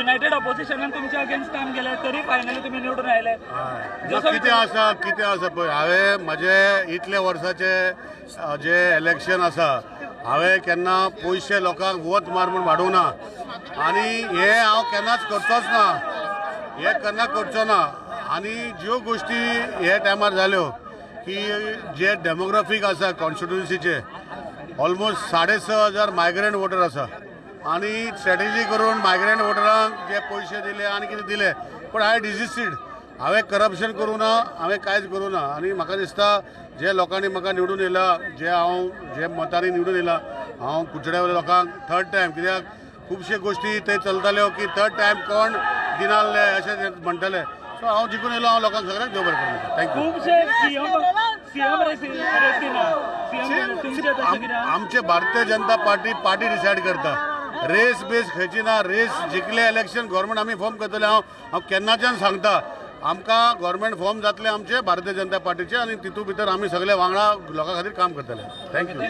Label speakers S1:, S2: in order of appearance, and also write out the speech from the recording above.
S1: United ऑपोजिशनान तुमच्या against काम केले तरी फायनली तुम्ही निवडून आयले.
S2: कितें आसा पळय, हांवें म्हजे इतले वर्साचे जे इलेक्शन आसा हांवें केन्ना पयशे लोकांक वत मार म्हूण वाडोवं ना आनी हे हांव केन्नाच करचोच ना, हे केन्ना करचो ना. आनी ज्यो गोश्टी हे टायमार जाल्यो की जे डेमोग्राफीक आसा कॉन्स्टिट्युन्सीचे ऑलमोस्ट 6,500 मायग्रंट वोटर आसा आनी स्ट्रॅटेजी करून मायग्रंट वोटरांक जे पयशे दिले आनी कितें दिले, पूण हांवें डिजिस्टेड, हांवें करप्शन करूं ना, हांवें कांयच करूं ना. आनी म्हाका दिसता जे लोकांनी म्हाका निवडून येयला, जे मतांनी निवडून येयला, हांव कुचड्या लोकांक थर्ड टायम, कित्याक खुबशे गोश्टी थंय चलताल्यो की थर्ड टायम कोण दिनासले अशें म्हणटाले. सो हांव जिखून येयलो, हांव लोकांक सगळ्यांक देव बरें करूं. थँक्यू. आमचे भारतीय जनता पार्टी डिसायड करता, रेस बेस खंयची ना. रेस जिखले इलेक्शन गव्हर्मेंट आमी फॉर्म करतले. हांव केन्नाच्यान सांगता आमकां गव्हर्मेंट फॉर्म जातले आमचे भारतीय जनता पार्टीचे आनी तितू भितर आमी सगळे वांगडा लोकां खातीर काम करतले. थँक्यू.